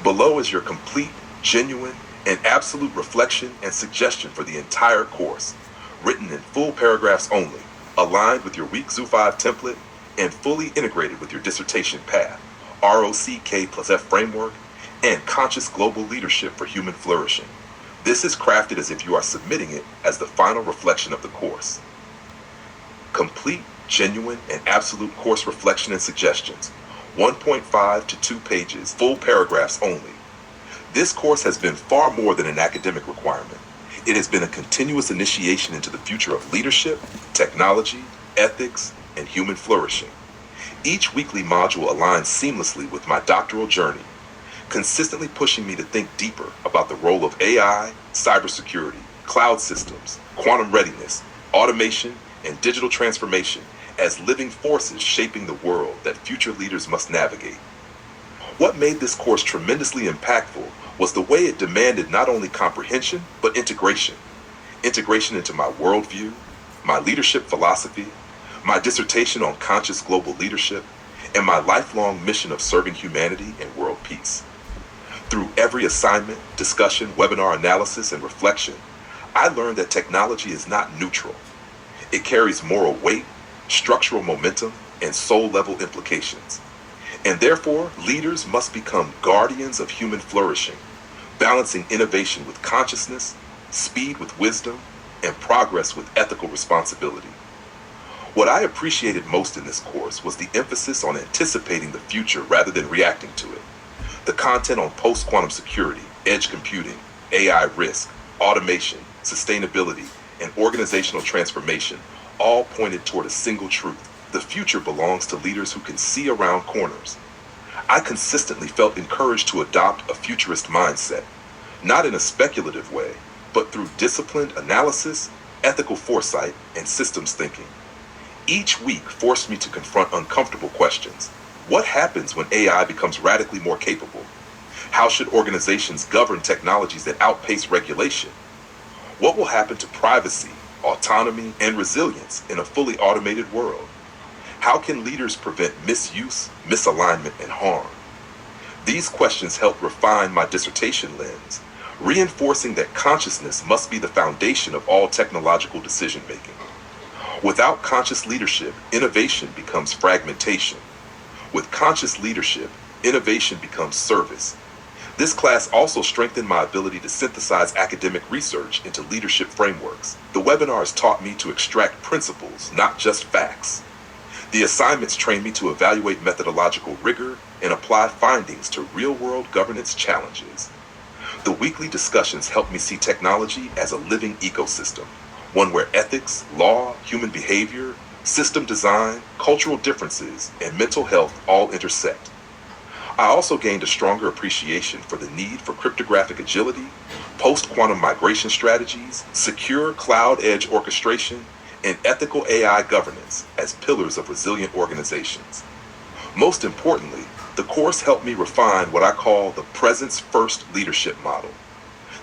Below is your complete, genuine, and absolute reflection and suggestion for the entire course, written in full paragraphs only, aligned with your Week Zoo 5 template, and fully integrated with your dissertation path, ROCK plus F framework, and conscious global leadership for human flourishing. This is crafted as if you are submitting it as the final reflection of the course. Complete, genuine, and absolute course reflection and suggestions, 1.5 to 2 pages, full paragraphs only. This course has been far more than an academic requirement. It has been a continuous initiation into the future of leadership, technology, ethics, and human flourishing. Each weekly module aligns seamlessly with my doctoral journey, consistently pushing me to think deeper about the role of AI, cybersecurity, cloud systems, quantum readiness, automation, and digital transformation as living forces shaping the world that future leaders must navigate. What made this course tremendously impactful was the way it demanded not only comprehension, but integration. Integration into my worldview, my leadership philosophy, my dissertation on conscious global leadership, and my lifelong mission of serving humanity and world peace. Through every assignment, discussion, webinar analysis, and reflection, I learned that technology is not neutral. It carries moral weight, structural momentum, and soul-level implications. And therefore, leaders must become guardians of human flourishing, balancing innovation with consciousness, speed with wisdom, and progress with ethical responsibility. What I appreciated most in this course was the emphasis on anticipating the future rather than reacting to it. The content on post-quantum security, edge computing, AI risk, automation, sustainability, and organizational transformation all pointed toward a single truth. The future belongs to leaders who can see around corners. I consistently felt encouraged to adopt a futurist mindset, not in a speculative way, but through disciplined analysis, ethical foresight, and systems thinking. Each week forced me to confront uncomfortable questions. What happens when AI becomes radically more capable? How should organizations govern technologies that outpace regulation? What will happen to privacy, autonomy, and resilience in a fully automated world? How can leaders prevent misuse, misalignment, and harm? These questions helped refine my dissertation lens, reinforcing that consciousness must be the foundation of all technological decision-making. Without conscious leadership, innovation becomes fragmentation. With conscious leadership, innovation becomes service. This class also strengthened my ability to synthesize academic research into leadership frameworks. The webinars taught me to extract principles, not just facts. The assignments trained me to evaluate methodological rigor and apply findings to real-world governance challenges. The weekly discussions helped me see technology as a living ecosystem, one where ethics, law, human behavior, system design, cultural differences, and mental health all intersect. I also gained a stronger appreciation for the need for cryptographic agility, post-quantum migration strategies, secure cloud edge orchestration, and ethical AI governance as pillars of resilient organizations. Most importantly, the course helped me refine what I call the presence-first leadership model,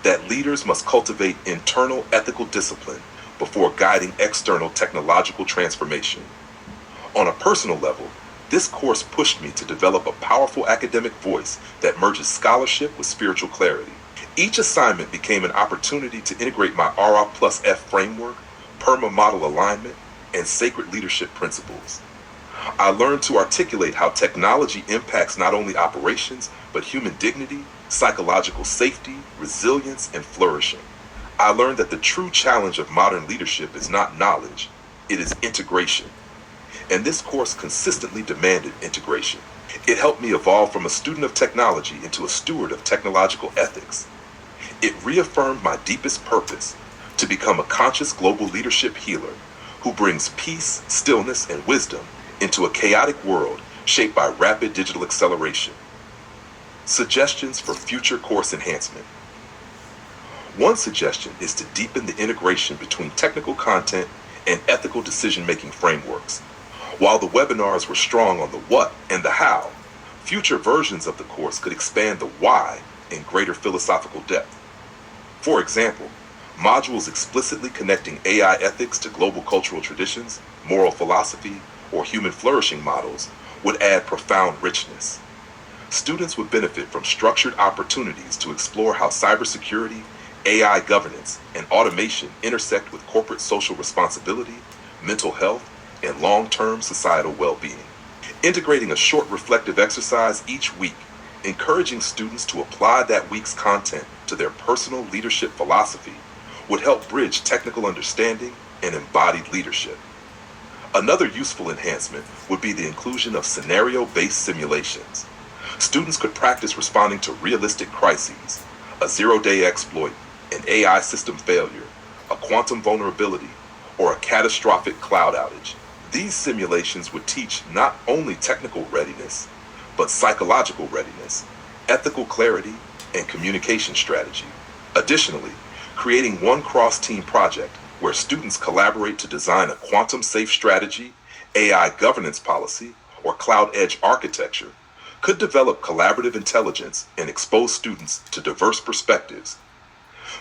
that leaders must cultivate internal ethical discipline before guiding external technological transformation. On a personal level, this course pushed me to develop a powerful academic voice that merges scholarship with spiritual clarity. Each assignment became an opportunity to integrate my RA plus F framework, PERMA model alignment, and sacred leadership principles. I learned to articulate how technology impacts not only operations, but human dignity, psychological safety, resilience, and flourishing. I learned that the true challenge of modern leadership is not knowledge, it is integration. And this course consistently demanded integration. It helped me evolve from a student of technology into a steward of technological ethics. It reaffirmed my deepest purpose, to become a conscious global leadership healer who brings peace, stillness, and wisdom into a chaotic world shaped by rapid digital acceleration. Suggestions for future course enhancement. One suggestion is to deepen the integration between technical content and ethical decision-making frameworks. While the webinars were strong on the what and the how, future versions of the course could expand the why in greater philosophical depth. For example, modules explicitly connecting AI ethics to global cultural traditions, moral philosophy, or human flourishing models would add profound richness. Students would benefit from structured opportunities to explore how cybersecurity, AI governance, and automation intersect with corporate social responsibility, mental health, and long-term societal well-being. Integrating a short reflective exercise each week, encouraging students to apply that week's content to their personal leadership philosophy would help bridge technical understanding and embodied leadership. Another useful enhancement would be the inclusion of scenario-based simulations. Students could practice responding to realistic crises, a zero-day exploit, an AI system failure, a quantum vulnerability, or a catastrophic cloud outage. These simulations would teach not only technical readiness, but psychological readiness, ethical clarity, and communication strategy. Additionally, creating one cross-team project where students collaborate to design a quantum-safe strategy, AI governance policy, or cloud edge architecture could develop collaborative intelligence and expose students to diverse perspectives.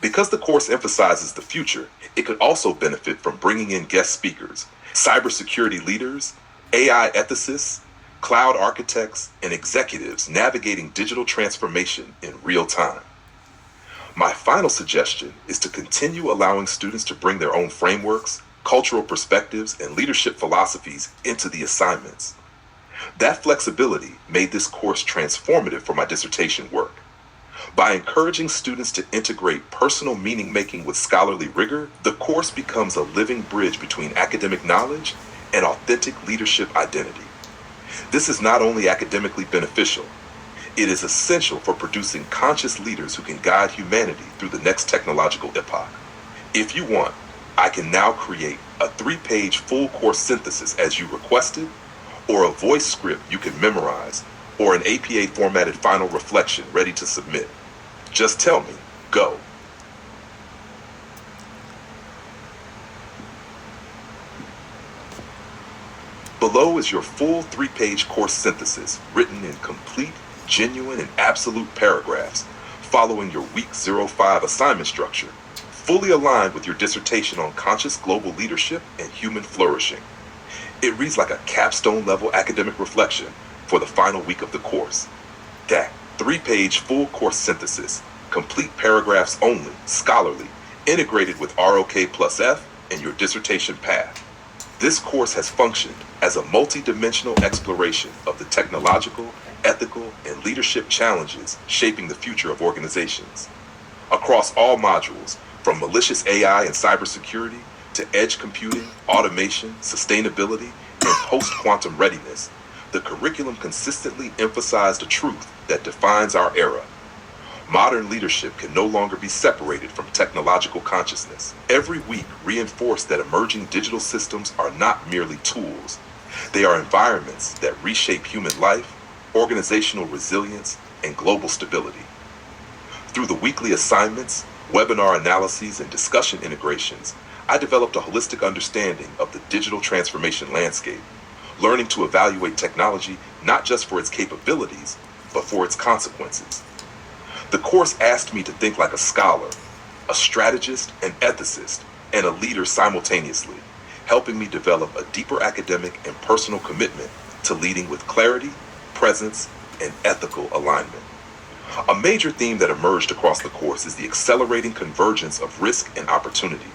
Because the course emphasizes the future, it could also benefit from bringing in guest speakers, cybersecurity leaders, AI ethicists, cloud architects, and executives navigating digital transformation in real time. My final suggestion is to continue allowing students to bring their own frameworks, cultural perspectives, and leadership philosophies into the assignments. That flexibility made this course transformative for my dissertation work. By encouraging students to integrate personal meaning making with scholarly rigor, the course becomes a living bridge between academic knowledge and authentic leadership identity. This is not only academically beneficial, it is essential for producing conscious leaders who can guide humanity through the next technological epoch. If you want, I can now create a 3-page full course synthesis as you requested, or a voice script you can memorize, or an APA formatted final reflection ready to submit. Just tell me, go. Below is your full 3-page course synthesis written in complete, genuine, and absolute paragraphs following your week 05 assignment structure, fully aligned with your dissertation on conscious global leadership and human flourishing. It reads like a capstone-level academic reflection for the final week of the course. That 3-page full course synthesis, complete paragraphs only, scholarly, integrated with ROK plus F and your dissertation path. This course has functioned as a multi-dimensional exploration of the technological, ethical, and leadership challenges shaping the future of organizations. Across all modules, from malicious AI and cybersecurity to edge computing, automation, sustainability, and post-quantum readiness, the curriculum consistently emphasized a truth that defines our era. Modern leadership can no longer be separated from technological consciousness. Every week reinforced that emerging digital systems are not merely tools. They are environments that reshape human life, organizational resilience, and global stability. Through the weekly assignments, webinar analyses, and discussion integrations, I developed a holistic understanding of the digital transformation landscape, learning to evaluate technology not just for its capabilities, but for its consequences. The course asked me to think like a scholar, a strategist, an ethicist, and a leader simultaneously, helping me develop a deeper academic and personal commitment to leading with clarity, presence, and ethical alignment. A major theme that emerged across the course is the accelerating convergence of risk and opportunity.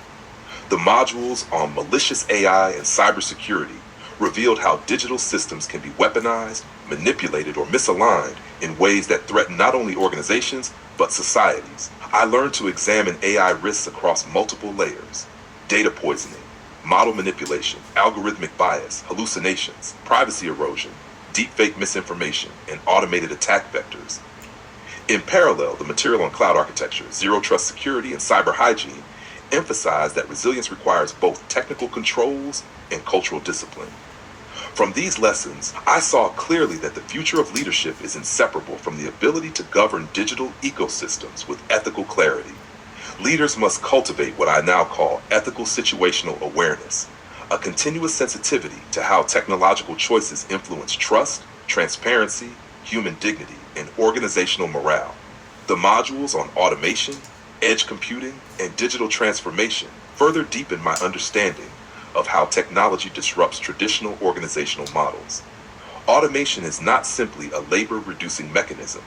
The modules on malicious AI and cybersecurity revealed how digital systems can be weaponized, manipulated, or misaligned in ways that threaten not only organizations, but societies. I learned to examine AI risks across multiple layers: data poisoning, model manipulation, algorithmic bias, hallucinations, privacy erosion, deepfake misinformation, and automated attack vectors. In parallel, the material on cloud architecture, zero trust security, and cyber hygiene emphasize that resilience requires both technical controls and cultural discipline. From these lessons, I saw clearly that the future of leadership is inseparable from the ability to govern digital ecosystems with ethical clarity. Leaders must cultivate what I now call ethical situational awareness, a continuous sensitivity to how technological choices influence trust, transparency, human dignity, and organizational morale. The modules on automation, edge computing, and digital transformation further deepen my understanding of how technology disrupts traditional organizational models. Automation is not simply a labor-reducing mechanism.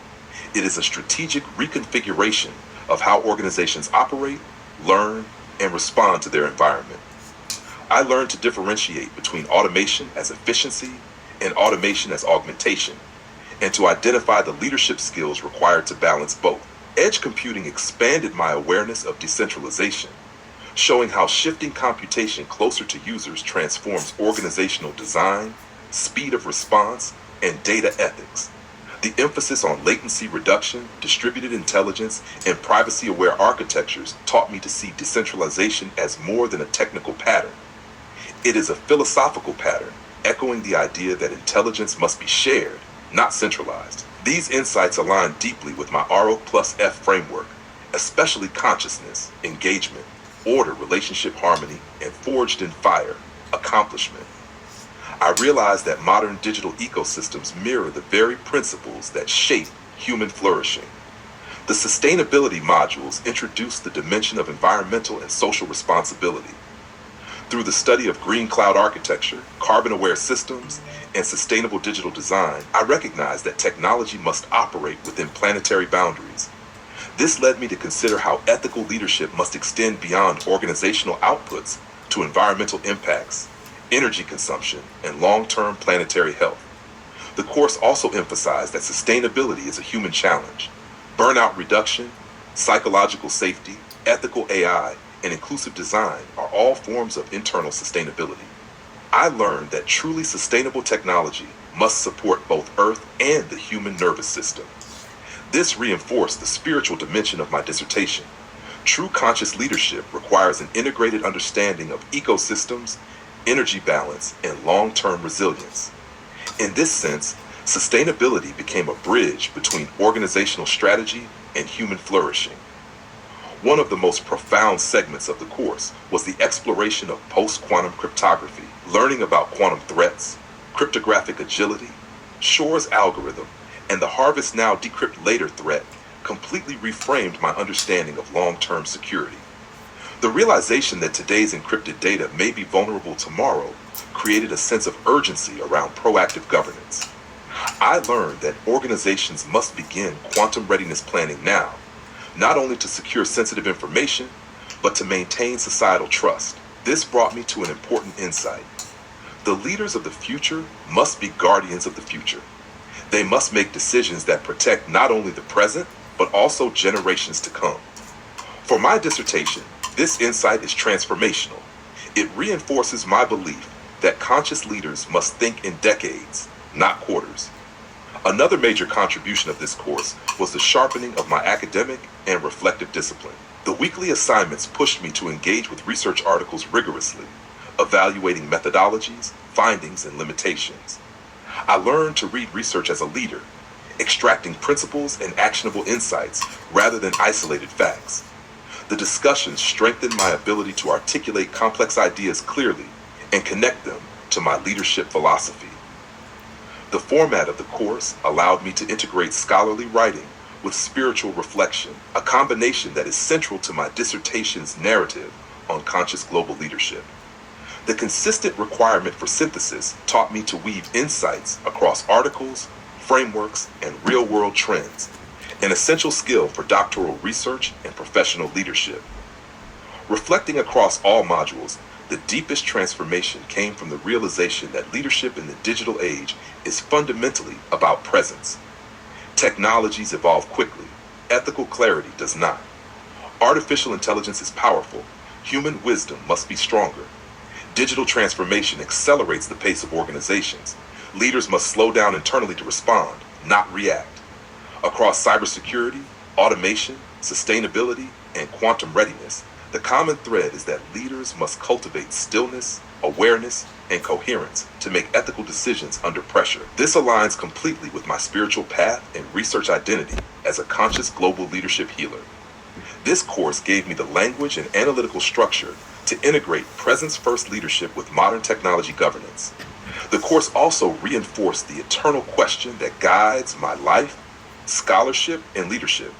It is a strategic reconfiguration of how organizations operate, learn, and respond to their environment. I learned to differentiate between automation as efficiency and automation as augmentation, and to identify the leadership skills required to balance both. Edge computing expanded my awareness of decentralization, showing how shifting computation closer to users transforms organizational design, speed of response, and data ethics. The emphasis on latency reduction, distributed intelligence, and privacy-aware architectures taught me to see decentralization as more than a technical pattern. It is a philosophical pattern, echoing the idea that intelligence must be shared, not centralized. These insights align deeply with my RO plus F framework, especially consciousness, engagement, order, relationship harmony, and forged in fire, accomplishment. I realized that modern digital ecosystems mirror the very principles that shape human flourishing. The sustainability modules introduce the dimension of environmental and social responsibility. Through the study of green cloud architecture, carbon-aware systems, and sustainable digital design, I recognized that technology must operate within planetary boundaries. This led me to consider how ethical leadership must extend beyond organizational outputs to environmental impacts, energy consumption, and long-term planetary health. The course also emphasized that sustainability is a human challenge. Burnout reduction, psychological safety, ethical AI, and inclusive design are all forms of internal sustainability. I learned that truly sustainable technology must support both Earth and the human nervous system. This reinforced the spiritual dimension of my dissertation. True conscious leadership requires an integrated understanding of ecosystems, energy balance, and long-term resilience. In this sense, sustainability became a bridge between organizational strategy and human flourishing. One of the most profound segments of the course was the exploration of post-quantum cryptography, learning about quantum threats, cryptographic agility, Shor's algorithm, and the harvest now decrypt later threat completely reframed my understanding of long-term security. The realization that today's encrypted data may be vulnerable tomorrow created a sense of urgency around proactive governance. I learned that organizations must begin quantum readiness planning now, not only to secure sensitive information, but to maintain societal trust. This brought me to an important insight. The leaders of the future must be guardians of the future. They must make decisions that protect not only the present, but also generations to come. For my dissertation, this insight is transformational. It reinforces my belief that conscious leaders must think in decades, not quarters. Another major contribution of this course was the sharpening of my academic and reflective discipline. The weekly assignments pushed me to engage with research articles rigorously, evaluating methodologies, findings, and limitations. I learned to read research as a leader, extracting principles and actionable insights rather than isolated facts. The discussions strengthened my ability to articulate complex ideas clearly and connect them to my leadership philosophy. The format of the course allowed me to integrate scholarly writing with spiritual reflection, a combination that is central to my dissertation's narrative on conscious global leadership. The consistent requirement for synthesis taught me to weave insights across articles, frameworks, and real-world trends, an essential skill for doctoral research and professional leadership. Reflecting across all modules, the deepest transformation came from the realization that leadership in the digital age is fundamentally about presence. Technologies evolve quickly, ethical clarity does not. Artificial intelligence is powerful, human wisdom must be stronger. Digital transformation accelerates the pace of organizations. Leaders must slow down internally to respond, not react. Across cybersecurity, automation, sustainability, and quantum readiness, the common thread is that leaders must cultivate stillness, awareness, and coherence to make ethical decisions under pressure. This aligns completely with my spiritual path and research identity as a conscious global leadership healer. This course gave me the language and analytical structure to integrate presence-first leadership with modern technology governance. The course also reinforced the eternal question that guides my life, scholarship, and leadership.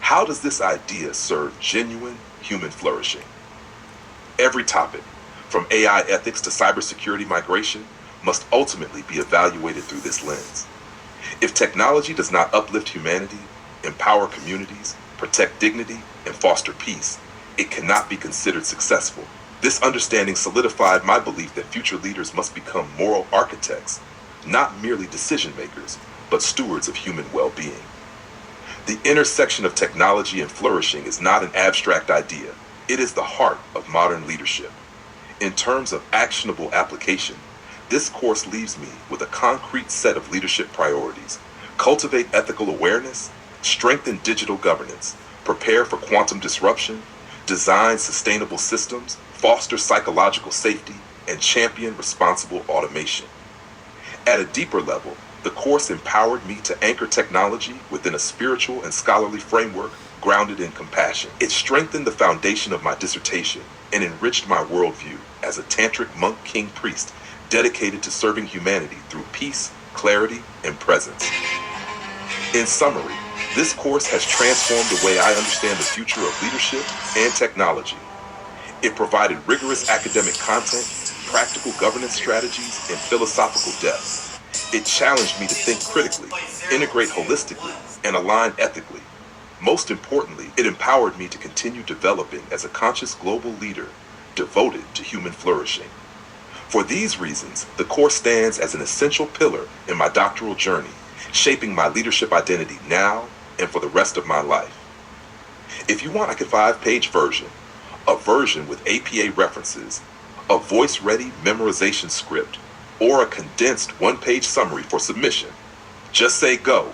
How does this idea serve genuine human flourishing? Every topic, from AI ethics to cybersecurity migration, must ultimately be evaluated through this lens. If technology does not uplift humanity, empower communities, protect dignity, and foster peace, it cannot be considered successful. This understanding solidified my belief that future leaders must become moral architects, not merely decision makers, but stewards of human well-being. The intersection of technology and flourishing is not an abstract idea. It is the heart of modern leadership. In terms of actionable application, this course leaves me with a concrete set of leadership priorities. Cultivate ethical awareness, strengthen digital governance, prepare for quantum disruption, design sustainable systems, foster psychological safety, and champion responsible automation. At a deeper level, the course empowered me to anchor technology within a spiritual and scholarly framework grounded in compassion. It strengthened the foundation of my dissertation and enriched my worldview as a tantric monk king priest dedicated to serving humanity through peace, clarity, and presence. In summary, this course has transformed the way I understand the future of leadership and technology. It provided rigorous academic content, practical governance strategies, and philosophical depth. It challenged me to think critically, integrate holistically, and align ethically. Most importantly, it empowered me to continue developing as a conscious global leader devoted to human flourishing. For these reasons, the course stands as an essential pillar in my doctoral journey, shaping my leadership identity now and for the rest of my life. If you want like a 5-page version, a version with APA references, a voice-ready memorization script, or a condensed 1-page summary for submission, just say go